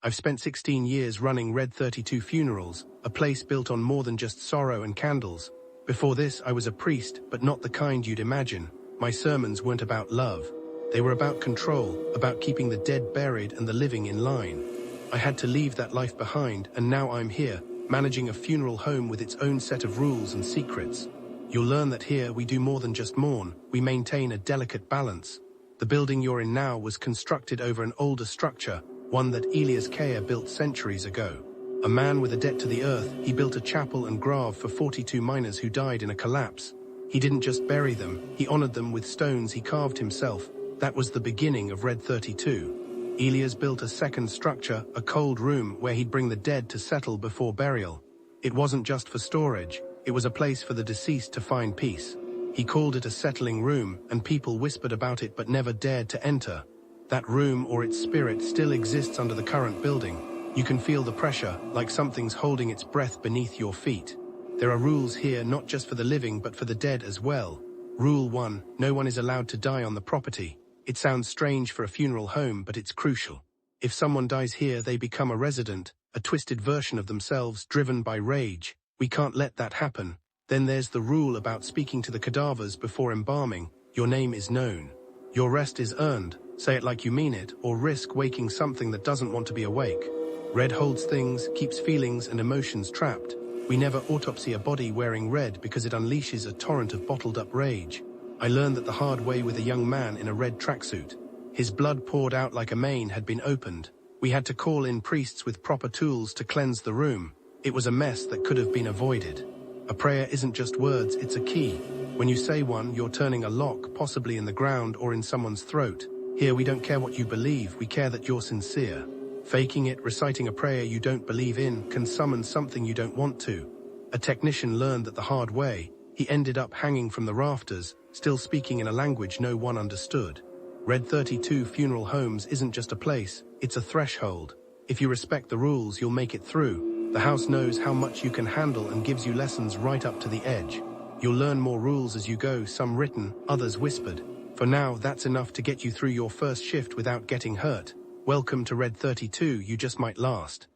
I've spent 16 years running Red32 Funerals, a place built on more than just sorrow and candles. Before this, I was a priest, but not the kind you'd imagine. My sermons weren't about love. They were about control, about keeping the dead buried and the living in line. I had to leave that life behind, and now I'm here, managing a funeral home with its own set of rules and secrets. You'll learn that here we do more than just mourn, we maintain a delicate balance. The building you're in now was constructed over an older structure, one that Elias Kea built centuries ago. A man with a debt to the earth, he built a chapel and grave for 42 miners who died in a collapse. He didn't just bury them, he honored them with stones he carved himself. That was the beginning of Red32. Elias built a second structure, a cold room where he'd bring the dead to settle before burial. It wasn't just for storage, it was a place for the deceased to find peace. He called it a settling room, and people whispered about it but never dared to enter. That room or its spirit still exists under the current building. You can feel the pressure, like something's holding its breath beneath your feet. There are rules here not just for the living but for the dead as well. Rule 1, no one is allowed to die on the property. It sounds strange for a funeral home, but it's crucial. If someone dies here, they become a resident, a twisted version of themselves driven by rage. We can't let that happen. Then there's the rule about speaking to the cadavers before embalming. Your name is known. Your rest is earned. Say it like you mean it, or risk waking something that doesn't want to be awake. Red holds things, keeps feelings and emotions trapped. We never autopsy a body wearing red because it unleashes a torrent of bottled-up rage. I learned that the hard way with a young man in a red tracksuit. His blood poured out like a vein had been opened. We had to call in priests with proper tools to cleanse the room. It was a mess that could have been avoided. A prayer isn't just words, it's a key. When you say one, you're turning a lock, possibly in the ground or in someone's throat. Here we don't care what you believe, we care that you're sincere. Faking it, reciting a prayer you don't believe in, can summon something you don't want to. A technician learned that the hard way. He ended up hanging from the rafters, still speaking in a language no one understood. Red32 Funeral Homes isn't just a place, it's a threshold. If you respect the rules, you'll make it through. The house knows how much you can handle and gives you lessons right up to the edge. You'll learn more rules as you go, some written, others whispered. For now, that's enough to get you through your first shift without getting hurt. Welcome to Red32, you just might last.